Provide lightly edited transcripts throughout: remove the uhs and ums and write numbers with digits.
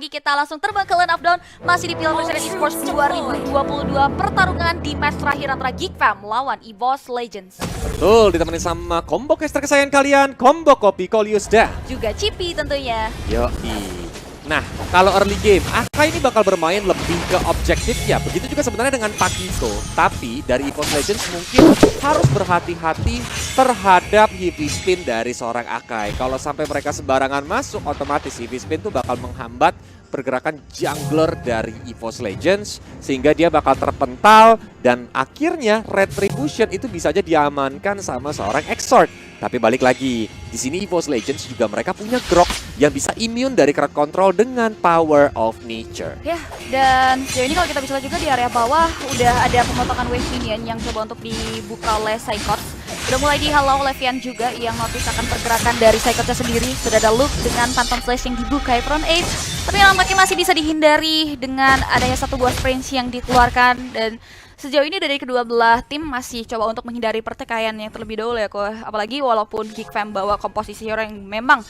lagi kita langsung terbang ke Land of Dawn. Masih di Piala Presiden Esports 2022. Pertarungan di match terakhir antara Geek Fam melawan EVOS Legends. Betul, ditemani sama combo caster kesayangan kalian, combo kopi Kolius dan juga Cipi tentunya. Yoi. Nah, kalau early game, Akai ini bakal bermain lebih ke objektif ya. Begitu juga sebenarnya dengan Pakito. Tapi dari EVOS Legends mungkin harus berhati-hati terhadap heavy spin dari seorang Akai. Kalau sampai mereka sembarangan masuk, otomatis heavy spin tuh bakal menghambat pergerakan jungler dari EVOS Legends. Sehingga dia bakal terpental dan akhirnya Retribution itu bisa aja diamankan sama seorang Exort. Tapi balik lagi, di sini EVOS Legends juga mereka punya Grok yang bisa immune dari crowd control dengan power of nature. Ya, dan sejauh ini kalau kita bisa lihat juga di area bawah udah ada pemotongan wave minion yang coba untuk dibuka oleh Psychots. Udah mulai dihalau oleh Vian juga yang notice akan pergerakan dari Psychotsnya sendiri. Sudah ada Luke dengan Phantom Slash yang dibuka front 8. Tapi nampaknya masih bisa dihindari dengan adanya satu buah sprint yang dikeluarkan. Dan sejauh ini dari kedua belah tim masih coba untuk menghindari pertikaian yang terlebih dahulu ya kok. Apalagi walaupun Geek Fam bawa komposisi hero yang memang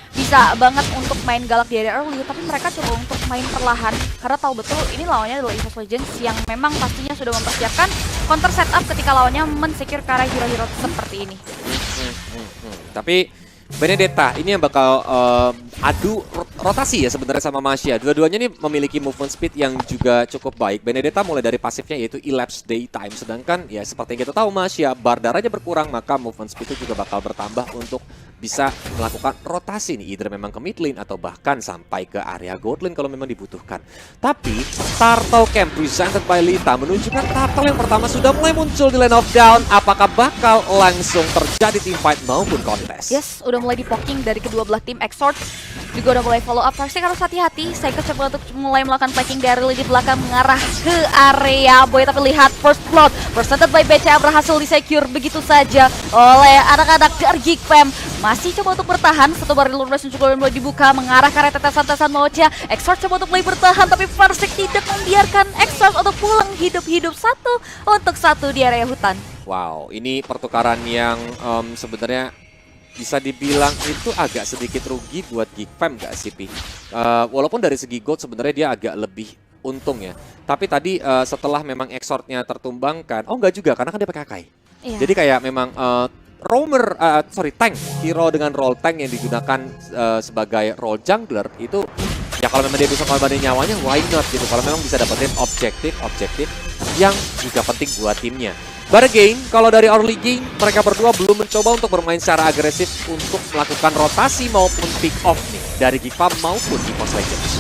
bisa banget untuk main galak di area early, tapi mereka coba untuk main perlahan karena tahu betul ini lawannya adalah EVOS Legends yang memang pastinya sudah mempersiapkan counter setup ketika lawannya men-secure ke arah hero-hero seperti ini. Tapi Benedetta ini yang bakal adu rotasi ya sebenarnya sama Masya. Dua-duanya ini memiliki movement speed yang juga cukup baik. Benedetta mulai dari pasifnya yaitu Elapsed Daytime. Sedangkan ya seperti yang kita tahu Masya, bar darahnya berkurang maka movement speed itu juga bakal bertambah untuk bisa melakukan rotasi nih. Either memang ke mid lane atau bahkan sampai ke area gold lane kalau memang dibutuhkan. Tapi Turtle Camp presented by Lita menunjukkan Turtle yang pertama sudah mulai muncul di Land of Dawn. Apakah bakal langsung terjadi team fight maupun kontes? Yes, udah mulai di-poking dari kedua belah tim. Exort juga udah mulai follow up. Pasti harus hati-hati. Saya coba untuk mulai melakukan flanking dari di belakang mengarah ke area boy. Tapi lihat first blood presented by BCA berhasil di-secure begitu saja oleh anak-anak dari Geek Fam. Masih coba untuk bertahan. Satu baril lunas juga mulai dibuka mengarah ke area tetesan-tetesan mautnya. Exort coba untuk mulai bertahan tapi Farsik tidak membiarkan Exort untuk pulang hidup-hidup satu untuk satu di area hutan. Wow, ini pertukaran yang sebenarnya bisa dibilang itu agak sedikit rugi buat Geek Fam gak sih, Pi? Walaupun dari segi gold sebenarnya dia agak lebih untung ya. Tapi tadi setelah memang Exort-nya tertumbangkan, oh enggak juga karena kan dia pakai Akai. Iya. Jadi kayak memang tank, hero dengan role tank yang digunakan sebagai role jungler itu ya kalau memang dia bisa mengorbankan nyawanya, why not gitu. Kalau memang bisa dapetin objektif yang juga penting buat timnya. But again, kalau dari early game, mereka berdua belum mencoba untuk bermain secara agresif untuk melakukan rotasi maupun pick off nih dari Geek Fam maupun EVOS Legends.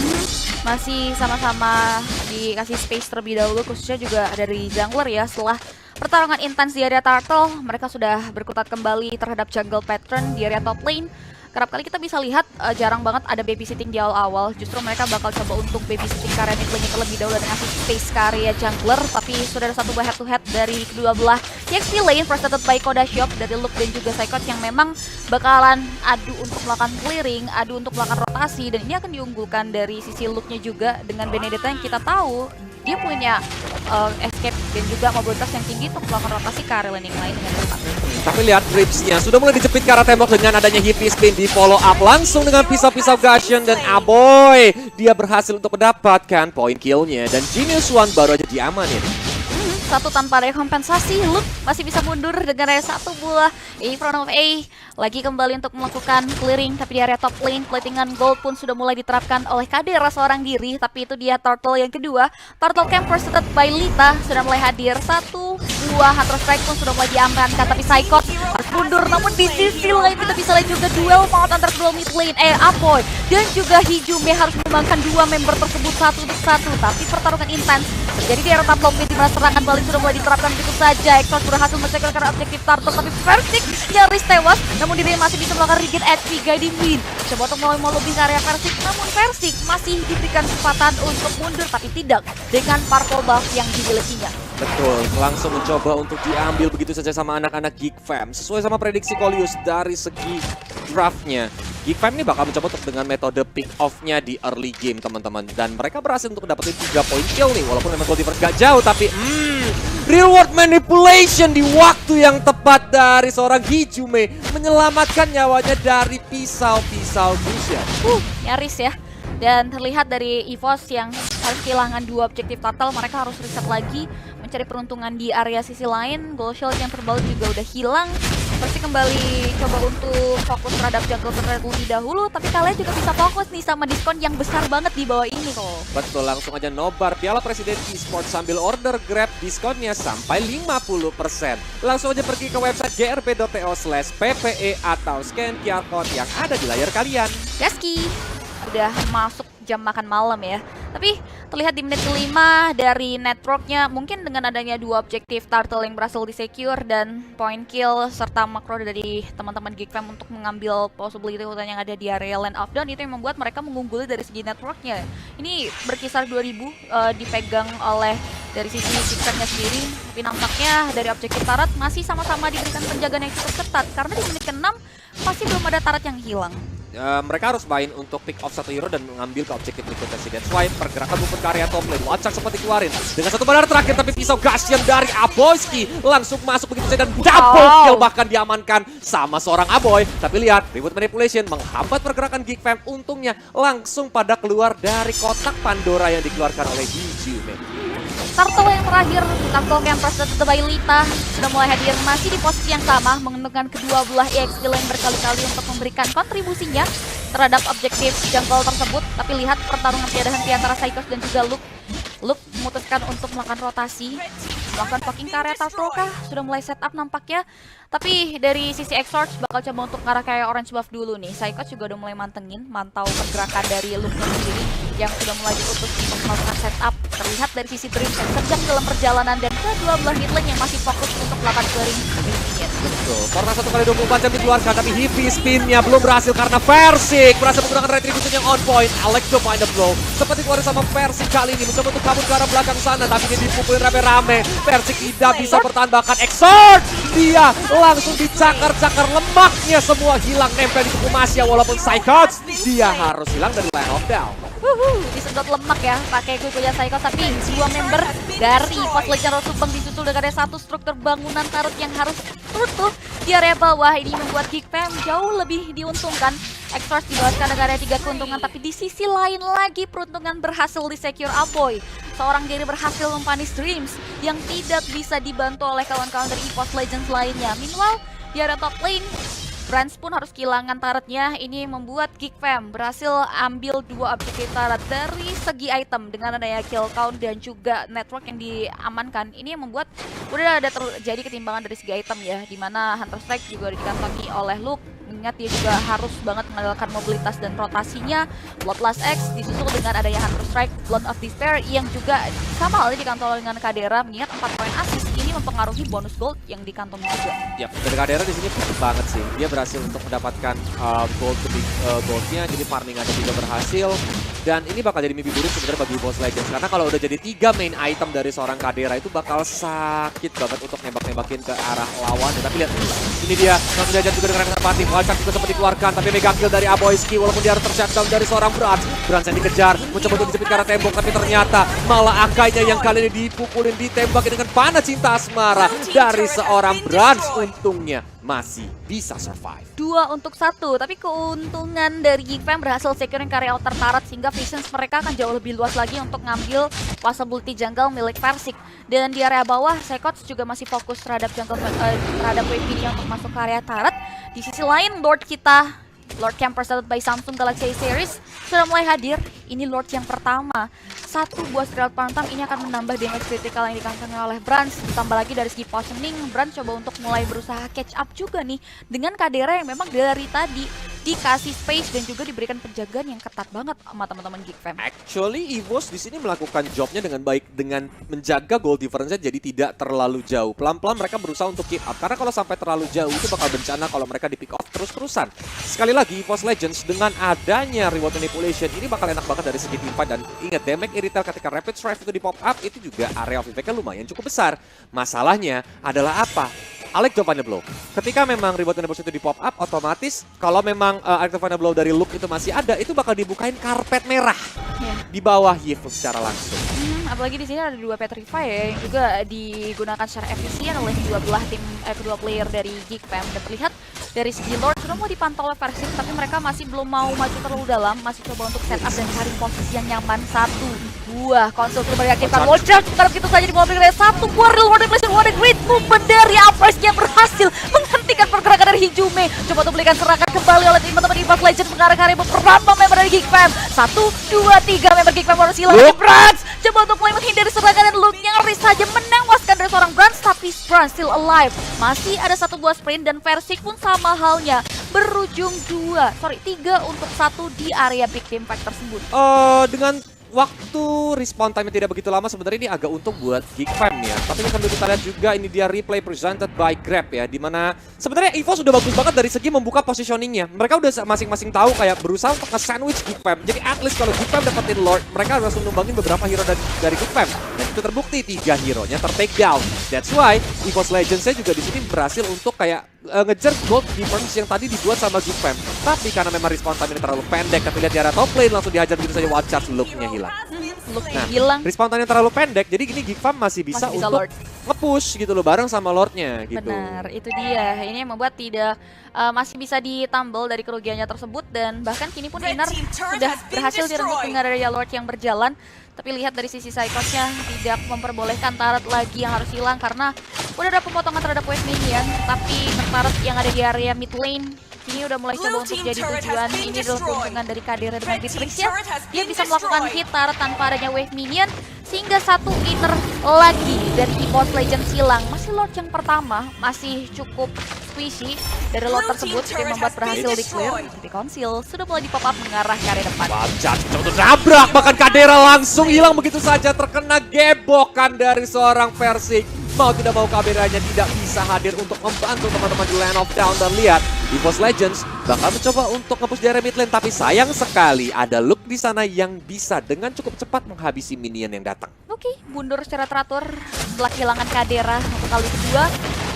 Masih sama-sama dikasih space terlebih dahulu, khususnya juga dari jungler ya. Setelah pertarungan intens di area Turtle, mereka sudah berkutat kembali terhadap jungle pattern di area top lane. Kerap kali kita bisa lihat jarang banget ada babysitting di awal-awal. Justru mereka bakal coba untuk babysitting ke area mid lane terlebih dahulu dan ngasih space ke area jungler. Tapi sudah ada satu head to head dari kedua belah TXT lane presented by Koda Shop dari Luke dan juga Psychot yang memang bakalan adu untuk melakukan clearing, adu untuk melakukan rotasi. Dan ini akan diunggulkan dari sisi Luke-nya juga dengan Benedetta yang kita tahu dia punya escape dan juga mobilitas yang tinggi untuk melakukan rotasi ke area lane yang lain dengan cepat. Tapi lihat Ripsnya sudah mulai dijepit ke arah tembok dengan adanya heavy spin di follow up langsung dengan pisau-pisau Gusion dan Aboy. Dia berhasil untuk mendapatkan poin killnya dan Genius One baru aja diamanin. Satu tanpa rekompensasi, Luke masih bisa mundur dengan area satu buah in front of A. Lagi kembali untuk melakukan clearing, tapi di area top lane, platingan gold pun sudah mulai diterapkan oleh Kadera seorang diri. Tapi itu dia Turtle yang kedua. Turtle Camp presented by Lita sudah mulai hadir. Satu buah Hunter Strike pun sudah mulai diamankan, tapi Psychot harus mundur. Namun di sisi lain kita bisa lihat juga duel maut antara kedua mid lane, Apoy dan juga Hijume harus mengembangkan dua member tersebut satu untuk satu. Tapi pertarungan intens terjadi di area top lane, di mana serangan balik sudah mulai diterapkan begitu saja. Exort berhasil mencegah karena objektif Turtle, tapi Versik nyaris tewas. Namun dirinya masih bisa melakukan Regent HP Guiding Wind. Coba untuk mau lebih ke area Versik, namun Versik masih diberikan kesempatan untuk mundur, tapi tidak dengan purple buff yang dimilikinya. Betul, langsung mencoba untuk diambil begitu saja sama anak-anak Geek Fam. Sesuai sama prediksi Kolius dari segi draftnya, Geek Fam ini bakal mencoba untuk dengan metode pick off-nya di early game teman-teman. Dan mereka berhasil untuk dapetin 3 poin kill nih, walaupun memang goal difference gak jauh. Tapi real world manipulation di waktu yang tepat dari seorang Hijume menyelamatkan nyawanya dari pisau-pisau Gusion. Nyaris ya. Dan terlihat dari EVOS yang harus kehilangan 2 objektif turtle, mereka harus reset lagi, mencari peruntungan di area sisi lain. Gold shield yang terbalut juga udah hilang. Pasti kembali coba untuk fokus terhadap jungle turret lebih dahulu, tapi kalian juga bisa fokus nih sama diskon yang besar banget di bawah ini kok. Betul, langsung aja nobar Piala Presiden Esports sambil order Grab diskonnya sampai 50%. Langsung aja pergi ke website grb.to/ppe atau scan QR code yang ada di layar kalian. Reski udah masuk jam makan malam ya. Tapi terlihat di menit kelima dari networknya, mungkin dengan adanya 2 objektif turtle yang berhasil disecure dan point kill serta makro dari teman-teman Geekfam untuk mengambil possibility hutan yang ada di area land of dawn, itu yang membuat mereka mengungguli dari segi networknya. Ini berkisar 2000 dipegang oleh dari sisi Geekfamnya sendiri, tapi nampaknya dari objektif turret masih sama-sama diberikan penjagaan yang cukup ketat karena di menit ke-6 masih belum ada turret yang hilang. Mereka harus main untuk pick off satu hero dan mengambil ke objektif berikutnya sih. That's why pergerakan movement ke area top lane. Wacak sempat dikeluarin dengan satu bandar terakhir, tapi pisau Gashian dari Aboyski langsung masuk begitu saja dan double kill bahkan diamankan sama seorang Aboy. Tapi lihat, reward manipulation menghambat pergerakan Geekfam. Untungnya langsung pada keluar dari kotak Pandora yang dikeluarkan oleh Yume. Turtle yang terakhir, Turtle Campers dan Lita sudah mulai hadir masih di posisi yang sama, menguntungkan kedua belah EXP lane berkali-kali untuk memberikan kontribusinya terhadap objektif jungle tersebut. Tapi lihat pertarungan tiada henti antara Psychos dan juga Luke. Luke memutuskan untuk melakukan rotasi, melakukan poking ke area Turtle kah? Sudah mulai setup nampaknya. Tapi dari sisi Exorch bakal coba untuk ngarah kayak orange buff dulu nih. Psychos juga udah mulai mantau pergerakan dari Luke sendiri yang sudah mulai diutus untuk melakukan setup. Terlihat dari sisi Dream yang sedang dalam perjalanan dan kedua belah mid lane yang masih fokus untuk melakukan clearing minion. Betul, karena 1x24 jam dikeluarkan, tapi heavy spinnya belum berhasil karena Versik berhasil menggunakan retribution yang on point. Alekto find the blow, seperti keluar sama Versik kali ini mencoba untuk kabur ke arah belakang sana, tapi dia dipukulin rame-rame. Versik tidak bisa bertahan, bahkan Exort dia langsung dicakar-cakar, lemaknya semua hilang nempel di tubuh Masya, walaupun Psychots dia harus hilang dari line of down. Disedot lemak ya pakai kukunya Psycho, tapi 2 member dari EVOS Legend Road Subang disusul dengan ada satu struktur bangunan turret yang harus runtuh di area bawah. Ini membuat Geekfam jauh lebih diuntungkan. Exorc dibawaskan dengan ada 3 keuntungan, tapi di sisi lain lagi peruntungan berhasil di secure Aboy. Seorang diri berhasil mempanis Dreams yang tidak bisa dibantu oleh kawan-kawan dari EVOS Legends lainnya. Meanwhile, di area top lane Brands pun harus kehilangan turretnya. Ini membuat Geekfam berhasil ambil 2 objektif turret dari segi item dengan adanya kill count dan juga network yang diamankan. Ini yang membuat udah ada terjadi ketimbangan dari segi item ya, dimana Hunter Strike juga dikantongi oleh Luke. Ingat dia juga harus banget mengandalkan mobilitas dan rotasinya. Bloodlust X disusul dengan adanya Hunter Strike, Blood of Despair yang juga sama halnya dikantongi dengan Kadera. Mengingat 4 poin assist ini mempengaruhi bonus gold yang dikantongi juga. Ya, dari Kadera di sini penting banget sih. Dia berhasil untuk mendapatkan goldnya, jadi farmingannya juga berhasil. Dan ini bakal jadi mimpi buruk sebenarnya bagi EVOS Legends, karena kalau udah jadi 3 main item dari seorang Kadera itu bakal sakit banget untuk nembak-nembakin ke arah lawan. Tapi lihat, ini dia langsung jajan juga dengan konservatif. Wacak juga sempat dikeluarkan, tapi mega kill dari Aboyski walaupun dia harus tershutdown dari seorang Brans. Brans yang dikejar, mencoba untuk dijepit ke arah tembok, tapi ternyata malah Akainya yang kali ini dipukulin, ditembakin dengan panah cinta asmara dari seorang Brans. Untungnya masih bisa survive. 2 untuk 1, tapi keuntungan dari Geekfam berhasil securing karya outer turret sehingga visions mereka akan jauh lebih luas lagi untuk ngambil possibility jungle milik Versik. Dan di area bawah, Psychots juga masih fokus terhadap jungle terhadap wave ini untuk masuk ke area turret. Di sisi lain, Lord kita, Lord Camper started by Samsung Galaxy A Series sudah mulai hadir. Ini Lord yang pertama. 1 buah Strike Phantom ini akan menambah damage critical yang dikantongi oleh Brans. Ditambah lagi dari segi positioning, Brans coba untuk mulai berusaha catch up juga nih dengan Kadera yang memang dari tadi dikasih space dan juga diberikan penjagaan yang ketat banget sama teman-teman Geekfam. Actually, EVOS di sini melakukan jobnya dengan baik dengan menjaga goal difference-nya jadi tidak terlalu jauh. Pelan-pelan mereka berusaha untuk keep up, karena kalau sampai terlalu jauh itu bakal bencana kalau mereka di pick off terus-terusan. Sekali lagi, EVOS Legends dengan adanya reward manipulation ini bakal enak banget dari segi team fight. Dan ingat, damage irrital ketika rapid strike itu di pop up itu juga area of impact-nya lumayan cukup besar. Masalahnya adalah apa? Alekto find the blow. Ketika memang reward manipulation itu di pop up, otomatis kalau memang Alekto find the blow dari Luke itu masih ada, itu bakal dibukain karpet merah di bawah Yves secara langsung. Apalagi di sini ada 2 Petrify ya, yang juga digunakan secara efisien oleh kedua belah tim, kedua player dari Geekfam. Dan terlihat dari segi Lord sudah mau dipantau oleh Versik, tapi mereka masih belum mau maju terlalu dalam, masih coba untuk setup dan cari posisi yang nyaman. 1, 2, konsol sudah meyakinkan Watcher, karena begitu saja di mobil dari 1 buah real world inflation. What a great movement dari Apres yang berhasil menghentikan pergerakan dari Hijume. Coba untuk belikan serangan kembali oleh teman-teman Evo's Legends mengarah-arah beberapa member dari Geek Fam. 1, 2, 3 member Geek Fam harus hilang dari Brans. Coba untuk mulai menghindari serangan dan Luke nyaris saja menewaskan dari seorang Brans, tapi Brans still alive. Masih ada 1 buah sprint dan Versik pun sama halnya berujung 3 untuk 1 di area big impact tersebut. Dengan waktu respawn time tidak begitu lama, sebenarnya ini agak untung buat Geek Fam ya. Tapi sambil kita lihat juga ini dia replay presented by Grab ya, dimana sebenarnya Evo sudah bagus banget dari segi membuka positioningnya. Mereka udah masing-masing tahu kayak berusaha untuk nge-sandwich Geek Fam. Jadi at least kalau Geek Fam dapetin Lord, mereka langsung numbangin beberapa hero dari Geek Fam. Dan itu terbukti 3 hero-nya ter-take down. That's why Evo's Legends-nya juga di sini berhasil untuk kayak ngejar gold difference yang tadi dibuat sama Geek Fam. Tapi karena memang respawn time ini terlalu pendek, kita lihat di area top lane langsung dihajar gitu saja, one charge, look-nya hilang. Look-nya hilang. Respawn time terlalu pendek, jadi gini Geek Fam masih bisa untuk Lord nge-push gitu loh bareng sama Lordnya gitu. Benar, itu dia. Ini yang membuat tidak masih bisa ditambal dari kerugiannya tersebut, dan bahkan kini pun Inar sudah berhasil direnggut dengan area Lord yang berjalan. Tapi lihat dari sisi Psychos-nya tidak memperbolehkan turret lagi yang harus hilang karena udah ada pemotongan terhadap wave minion. Tapi turret yang ada di area mid lane ini udah mulai coba untuk jadi tujuan. Ini adalah keuntungan dari Kadira dengan Beatrix-nya. Dia bisa melakukan hit turret tanpa adanya wave minion, sehingga 1 inner lagi dari Evo's Legends hilang. Masih Lord yang pertama masih cukup squishy dari Lord tersebut yang membuat berhasil di-clear. Tapi Konsil sudah mulai di-pop up mengarah ke area depan. Wajah untuk nabrak, bahkan Kadera langsung hilang begitu saja, terkena gebokan dari seorang Versik. Mau tidak mau Kaderanya tidak bisa hadir untuk membantu teman-teman di Land of Down. Dan lihat Evo's Legends bakal mencoba untuk nge-push di area mid lane, tapi sayang sekali ada Luke di sana yang bisa dengan cukup cepat menghabisi minion yang datang. Oke, mundur secara teratur setelah kehilangan Kadera untuk kali kedua.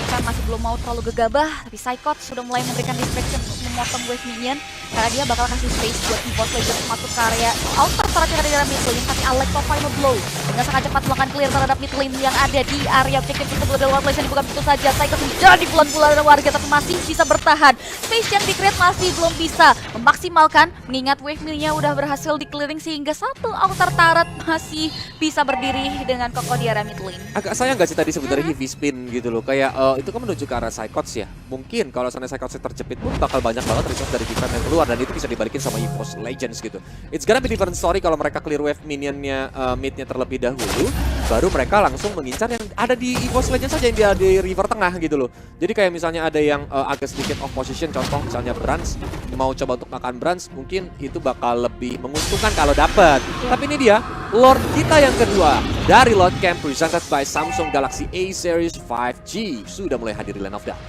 Kita masih belum mau terlalu gegabah, tapi Psychot sudah mulai memberikan distraction untuk memotong wave minion karena dia bakal kasih space buat Evo's Legends masuk ke area outer turret yang ada di dalam mid lane. Tapi Alex final blow dengan sangat cepat melakukan clear terhadap mid lane yang ada di area objektif tersebut. Dan World Legends dibuka begitu saja, Psychot menjadi bulan-bulan dari warga tapi masih bisa bertahan. Space yang di-create masih belum bisa memaksimalkan, mengingat wave minion udah berhasil di-clearing sehingga 1 outer turret masih bisa berdiri dengan kokoh di area mid lane. Agak sayang gak sih tadi sebenarnya heavy spin gitu loh, kayak itu kan menuju ke arah Psychots ya. Mungkin kalau sana Psychots terjepit pun bakal banyak banget resource dari Geek Fam yang keluar, dan itu bisa dibalikin sama Evo's Legends gitu. It's gonna be different story kalau mereka clear wave minionnya midnya terlebih dahulu, baru mereka langsung mengincar yang ada di Evo's Legends saja yang dia di river tengah gitu loh. Jadi kayak misalnya ada yang agak sedikit off position, contoh misalnya Brans mau coba untuk makan Brans, mungkin itu bakal lebih menguntungkan kalau dapat. Tapi ini dia Lord kita yang kedua dari Lord Camp presented by Samsung Galaxy A Series 5G sudah mulai hadir di Land of Down.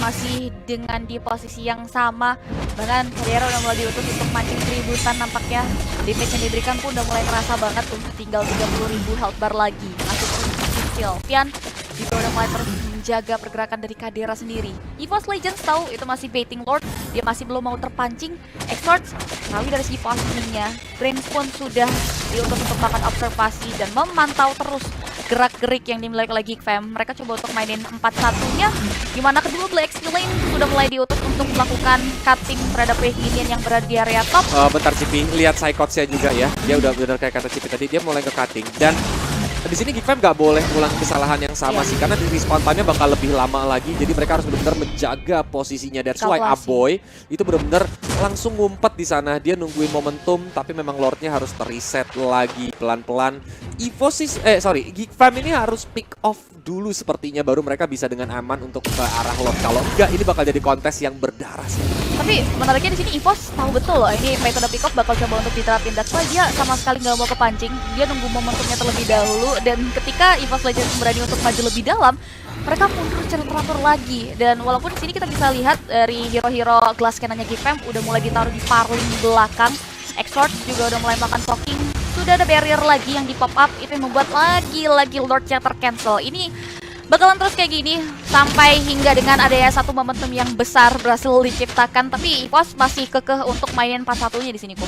Masih dengan di posisi yang sama, bahkan Kadera udah mulai diutus untuk mancing keributan nampaknya. Damage yang diberikan pun udah mulai terasa banget tuh, tinggal 30.000 health bar lagi masuk kecil. Pian juga udah mulai terus menjaga pergerakan dari Kadera sendiri. Evo's Legends tahu itu masih baiting Lord, dia masih belum mau terpancing. Exort tahu dari segi positioningnya, Brains pun sudah diutus untuk melakukan observasi dan memantau terus gerak-gerik yang dimiliki oleh Geek Fam. Mereka coba untuk mainin 4-1-nya, dimana kedua Black Steel Lane sudah mulai diutus untuk melakukan cutting terhadap wave minion yang berada di area top. Bentar Cipi, lihat Psychots-nya juga ya. Dia udah benar kayak kata Cipi tadi, dia mulai ke cutting. Dan di sini Geek Fam nggak boleh ulang kesalahan yang sama sih, karena di respawn time-nya bakal lebih lama lagi. Jadi mereka harus benar-benar menjaga posisinya. That's why Aboy itu benar-benar langsung ngumpet di sana. Dia nungguin momentum, tapi memang Lordnya harus terreset lagi pelan-pelan. Geek Fam ini harus pick off dulu sepertinya, baru mereka bisa dengan aman untuk ke arah Lord. Kalau enggak, ini bakal jadi kontes yang berdarah sih. Tapi menariknya di sini Evos tahu betul loh ini metode pick off bakal coba untuk diterapin. That's why dia sama sekali nggak mau kepancing. Dia nunggu momentumnya terlebih dahulu, dan ketika Evo's Legends berani untuk maju lebih dalam, mereka mundur secara teratur lagi. Dan walaupun di sini kita bisa lihat dari hero-hero glass cannon-nya Geek Fam udah mulai ditaruh di farling belakang. Exort juga udah mulai makan poking. Sudah ada barrier lagi yang di pop up, itu yang membuat lagi-lagi Lord-nya tercancel. Ini bakalan terus kayak gini sampai hingga dengan adanya satu momentum yang besar berhasil diciptakan, tapi Evos masih kekeh untuk mainin 4-1-nya di sini kok.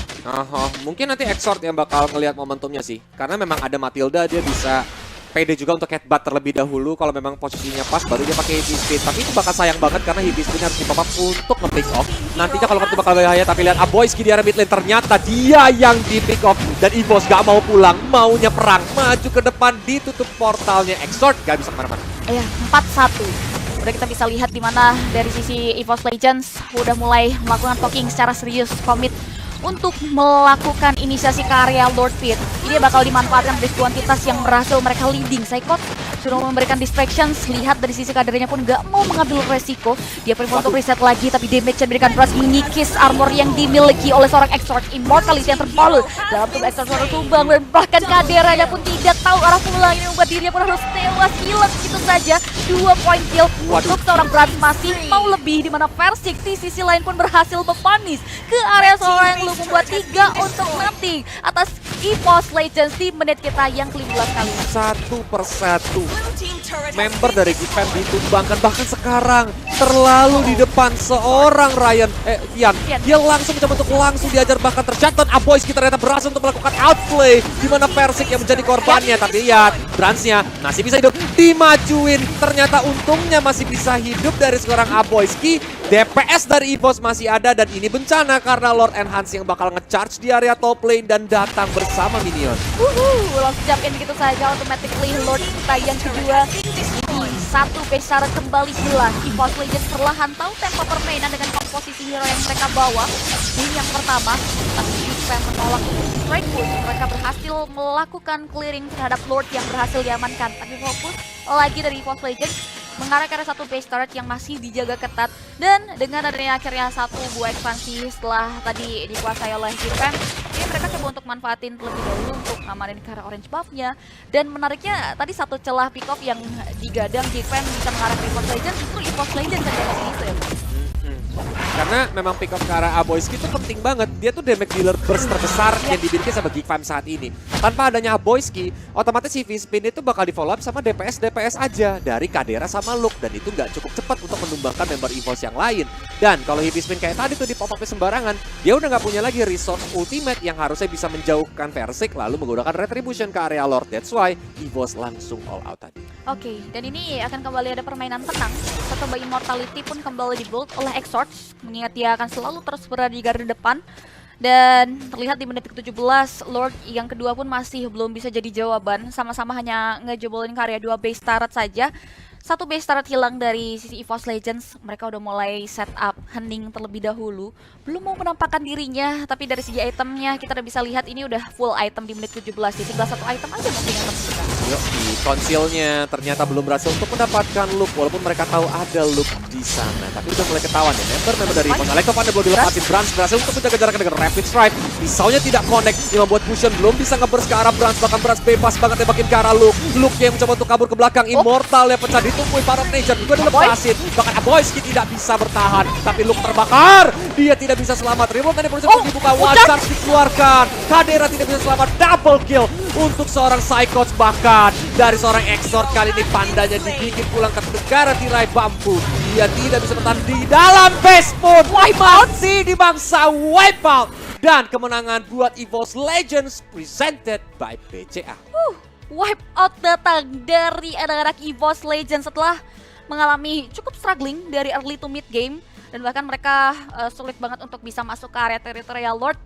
Mungkin nanti Exort yang bakal ngelihat momentumnya sih, karena memang ada Matilda, dia bisa pede juga untuk headbutt terlebih dahulu. Kalau memang posisinya pas baru dia pakai heavy spin. Tapi itu bakal sayang banget karena heavy spin harus di-pop up untuk nge-pick off. Nantinya kalau itu bakal bahaya, tapi lihat Aboyski di area mid lane ternyata dia yang di-pick off. Dan EVOS gak mau pulang, maunya perang. Maju ke depan, ditutup portalnya. Exort gak bisa kemana-mana. Iya, 4-1. Udah kita bisa lihat di mana dari sisi EVOS Legends udah mulai melakukan poking secara serius, komit untuk melakukan inisiasi ke area Lord Pit. Ini bakal dimanfaatkan dari kuantitas yang berhasil mereka leading. Psychot sudah memberikan distractions. Lihat dari sisi kadernya pun gak mau mengambil resiko. Dia prefer untuk reset lagi, tapi damage yang diberikan Brass mengikis armor yang dimiliki oleh seorang Exort. Immortality yang terbalut dalam tubuh Exort suara tumbang. Dan bahkan kaderanya pun tidak tahu arah pulang. Ini membuat dirinya pun harus tewas hilang gitu saja. 2 point kill untuk seorang Brass. Masih mau lebih, di mana Versik di sisi lain pun berhasil mempunis ke area seorang Lu, membuat 3 untuk nothing atas EVOS Legends di menit kita yang ke-15 kali. Satu persatu member dari GFAM ditumbangkan, bahkan sekarang terlalu di depan seorang Vian. Dia langsung mencoba untuk langsung diajar, bahkan terjatuh. Aboyski ternyata berhasil untuk melakukan outplay, di mana Versik yang menjadi korbannya. Tapi lihat Bransnya masih bisa hidup, dimajuin. Ternyata untungnya masih bisa hidup dari seorang Aboyski. DPS dari EVOS masih ada, dan ini bencana karena Lord Enhance yang bakal nge-charge di area top lane dan datang bersama minion. Langsung jump in gitu saja automatically Lord kita yang kedua. Ini satu besar kembali hilang. EVOS Legends perlahan tahu tempo permainan dengan komposisi hero yang mereka bawa. Ini yang pertama, tapi GFAM menolak straight push. Mereka berhasil melakukan clearing terhadap Lord yang berhasil diamankan. Tapi fokus lagi dari EVOS Legends mengarah ke arah satu base turret yang masih dijaga ketat. Dan dengan adanya akhirnya satu buah ekspansi setelah tadi dikuasai oleh GFAM, ini mereka coba untuk manfaatin terlebih dahulu untuk ngamanin ke arah orange buff-nya. Dan menariknya tadi satu celah pick off yang digadang GFAM bisa mengarah ke EVOS Legends, justru EVOS Legends yang dapat ini. Karena memang pick up ke arah Aboyski itu penting banget. Dia tuh damage dealer burst terbesar yang dimiliki sama GFAM saat ini. Tanpa adanya Aboyski, otomatis si V-Spin itu bakal di follow up sama DPS aja dari Kadera sama Luke. Dan itu nggak cukup cepat untuk menumbangkan member EVOS yang lain. Dan kalau V-Spin kayak tadi tuh di pop up sembarangan, dia udah nggak punya lagi resource ultimate yang harusnya bisa menjauhkan Versik lalu menggunakan Retribution ke area Lord. That's why EVOS langsung all out tadi. Oke, dan ini akan kembali ada permainan tenang. Satu by Immortality pun kembali di-build oleh Exort, mengingat dia akan selalu terus berada di garda depan. Dan terlihat di menit ke-17, Lord yang kedua pun masih belum bisa jadi jawaban. Sama-sama hanya ngejebolin ke area 2 base turret saja. Satu base turret hilang dari sisi EVOS Legends. Mereka udah mulai set up hening terlebih dahulu. Belum mau menampakkan dirinya, tapi dari segi itemnya kita udah bisa lihat ini udah full item di menit 17. Jadi tinggal satu item aja mungkin yang tersisa. Yuk, di konsilnya ternyata belum berhasil untuk mendapatkan loop, walaupun mereka tahu ada loop di sana. Tapi udah mulai ketahuan ya, member dari EVOS. Alektovan belum dilepasin, Brans berhasil untuk menjaga jarak dengan Rapid Strike. Pisaunya tidak connect, yang membuat Fusion belum bisa nge-burst ke arah Brans. Bahkan Brans bebas banget tembakin ke arah Luke. Luke yang mencoba untuk kabur ke belakang, Immortal yang pecah ditumpuin para Nature juga dilepasin. Bahkan Aboyski tidak bisa bertahan, tapi Luke terbakar. Dia tidak bisa selamat. Remote manipulation dibuka, Watchers dikeluarkan. Kadera tidak bisa selamat, double kill untuk seorang Psychots. Bahkan dari seorang Exort kali ini pandanya dibikin pulang ke negara tirai bambu. Dia tidak bisa bertahan di dalam base pun. Masih di bangsa wipeout. Dan kemenangan buat EVOS Legends presented by BCA. Wipeout datang dari anak-anak EVOS Legends setelah mengalami cukup struggling dari early to mid game. Dan bahkan mereka sulit banget untuk bisa masuk ke area teritorial Lord.